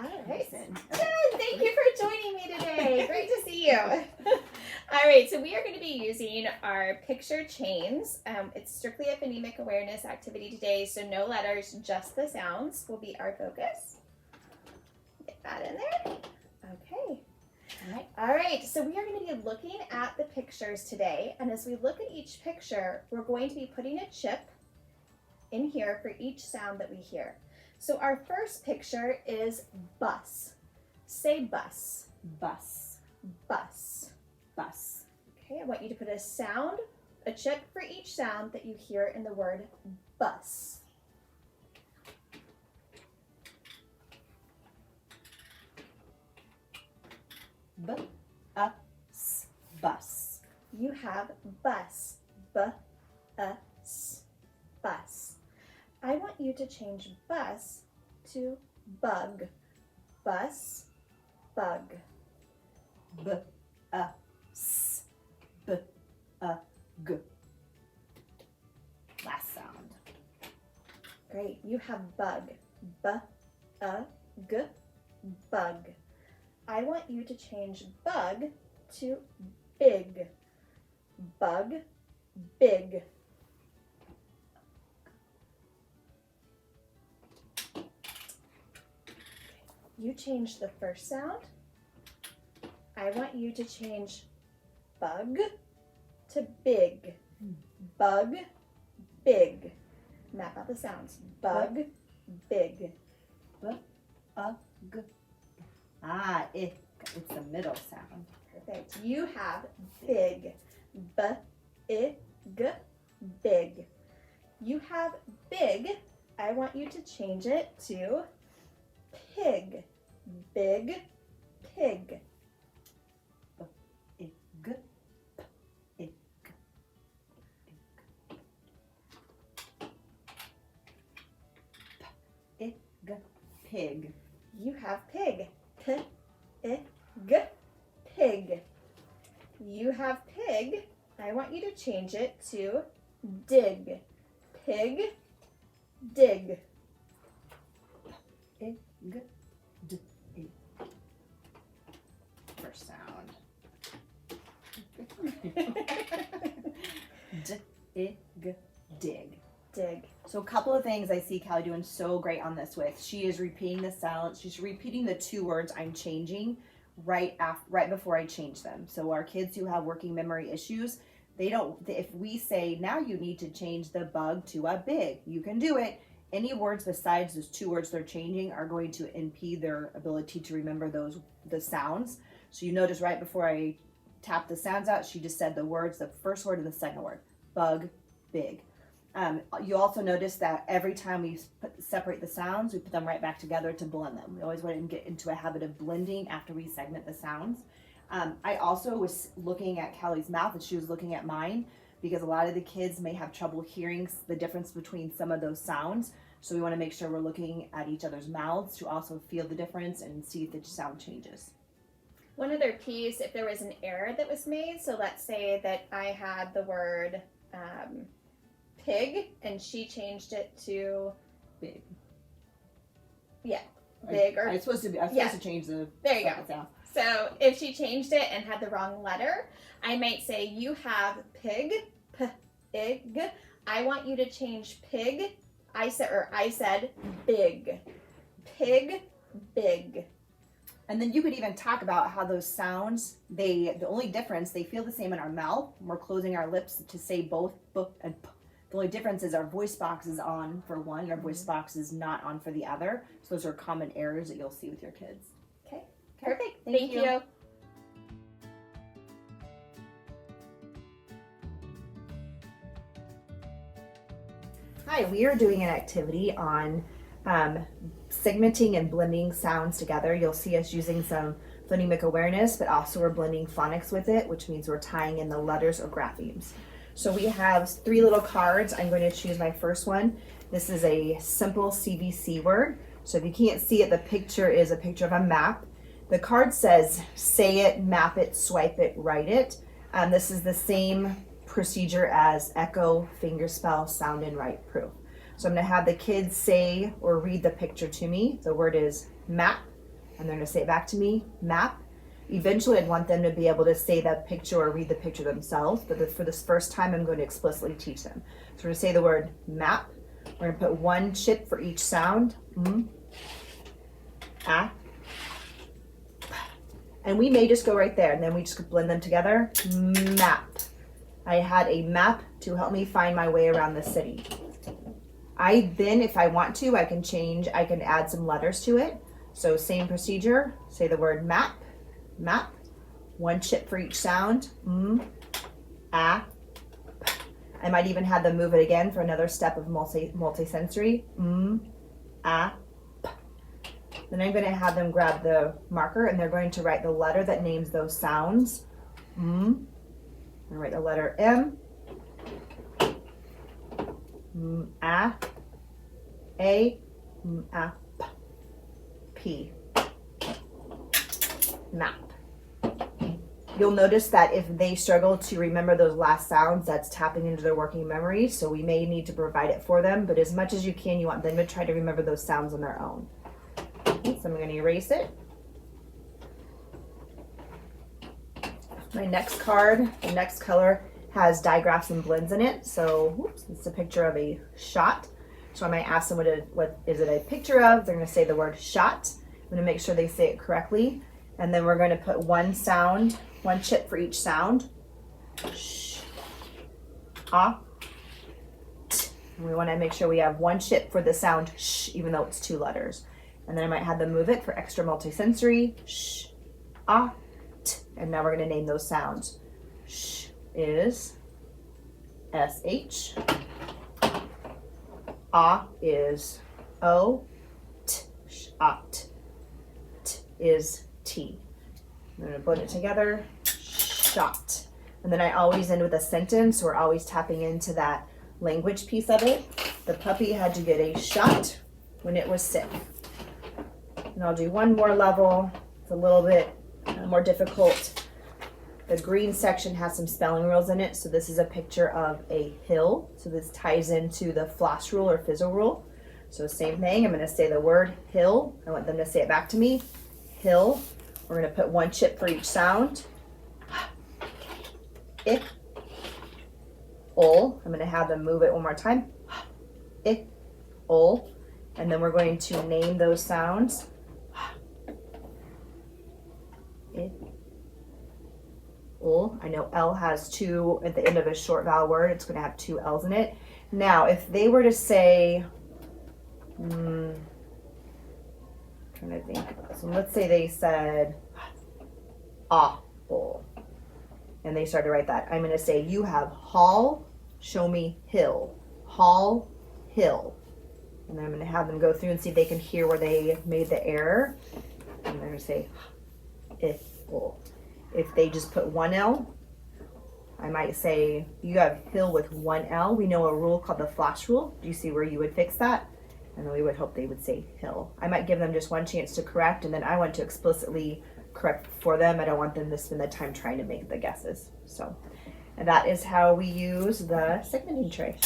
All right. Jen, thank you for joining me today. Great to see you. All right, so we are going to be using our picture chains. It's strictly a phonemic awareness activity today, so no letters, just the sounds will be our focus. Get that in there. Okay. All right, so we are going to be looking at the pictures today, and as we look at each picture, we're going to be putting a chip in here for each sound that we hear. So our first picture is bus. Say bus. Bus. Bus. Bus. Okay, I want you to put a chip for each sound that you hear in the word bus. B-us. Bus. You have bus. B-us. Bus. I want you to change bus to bug. Bus, bug. B-us. B-a-g. Last sound. Great. You have bug. B-a-g. Bug. I want you to change bug to big. Bug, big. You change the first sound. I want you to change bug to big. Bug, big. Map out the sounds. Bug, big. B-a-g. Ah, it's the middle sound. Perfect. You have big. B-I-G. Big. You have big. I want you to change it to pig. Big, pig. B-I-g. P-I-g. P-I-g. Pig. You have pig. P-I-G. Pig. You have pig. I want you to change it to dig. Pig, dig. I-G. D-I. First sound. D-I-G. Dig. Dig. So a couple of things I see Callie doing so great on this with. She is repeating the sound. She's repeating the two words I'm changing right before I change them. So our kids who have working memory issues, if we say, now you need to change the bug to a big, you can do it. Any words besides those two words they're changing are going to impede their ability to remember the sounds. So you notice right before I tapped the sounds out, she just said the words, the first word and the second word. Bug, big. You also notice that every time we separate the sounds, we put them right back together to blend them. We always want to get into a habit of blending after we segment the sounds. I also was looking at Callie's mouth and she was looking at mine because a lot of the kids may have trouble hearing the difference between some of those sounds. So we want to make sure we're looking at each other's mouths to also feel the difference and see if the sound changes. One other piece, if there was an error that was made, so let's say that I had the word pig and she changed it to Big. Yeah, big I'm supposed to change the there you sound. go. So if she changed it and had the wrong letter, I might say you have pig, p-ig. I want you to change pig. I said big. Pig, big. And then you could even talk about how those sounds, the only difference, they feel the same in our mouth. We're closing our lips to say both b and p. The only difference is our voice box is on for one and our voice box is not on for the other. So those are common errors that you'll see with your kids. Okay, perfect. Thank you. Hi, we are doing an activity on segmenting and blending sounds together. You'll see us using some phonemic awareness, but also we're blending phonics with it, which means we're tying in the letters or graphemes. So we have 3 little cards. I'm going to choose my first one. This is a simple CVC word. So if you can't see it, the picture is a picture of a map. The card says, say it, map it, swipe it, write it. This is the same procedure as echo, fingerspell, sound, and write proof. So I'm going to have the kids say or read the picture to me. The word is map. and they're going to say it back to me, map. Eventually, I'd want them to be able to say that picture or read the picture themselves, but for this first time, I'm going to explicitly teach them. So we're going to say the word map. We're going to put one chip for each sound. Ah. And we may just go right there, and then we just blend them together. Map. I had a map to help me find my way around the city. Then, if I want to, I can add some letters to it. So same procedure, say the word map, map, one chip for each sound, ah. I might even have them move it again for another step of multisensory, ah. Then I'm going to have them grab the marker and they're going to write the letter that names those sounds. I'm going to write the letter M, ah, A, ah, P. Map. You'll notice that if they struggle to remember those last sounds, that's tapping into their working memory, so we may need to provide it for them, but as much as you can, you want them to try to remember those sounds on their own. Okay, so I'm going to erase it. My next card, the next color, has digraphs and blends in it, so it's a picture of a shot. So I might ask them what is it a picture of. They're going to say the word shot. I'm going to make sure they say it correctly. And then we're going to put one sound, one chip for each sound. Sh, ah, t. And we want to make sure we have one chip for the sound sh, even though it's two letters. And then I might have them move it for extra multisensory. Sh, ah, t. And now we're going to name those sounds. Sh is SH. Ah is O. T, shot. T is T. I'm going to put it together. Shot. And then I always end with a sentence. We're always tapping into that language piece of it. The puppy had to get a shot when it was sick. And I'll do one more level. It's a little bit more difficult. The green section has some spelling rules in it. So this is a picture of a hill. So this ties into the floss rule or fizzle rule. So same thing. I'm going to say the word hill. I want them to say it back to me. Hill. We're going to put one chip for each sound. Ik. Ol. I'm going to have them move it one more time. Ik. Ol. And then we're going to name those sounds. Ik. Ol. I know L has two at the end of a short vowel word. It's going to have two L's in it. Now, if they were to say, trying to think. So let's say they said awful, and they started to write that. I'm going to say you have hall, show me hill, hall, hill, and then I'm going to have them go through and see if they can hear where they made the error. And they're going to say iful. If they just put one L, I might say you have hill with one L. We know a rule called the floss rule. Do you see where you would fix that? And then we would hope they would say hill. I might give them just one chance to correct, and then I want to explicitly correct for them. I don't want them to spend the time trying to make the guesses. So, and that is how we use the segmenting tray.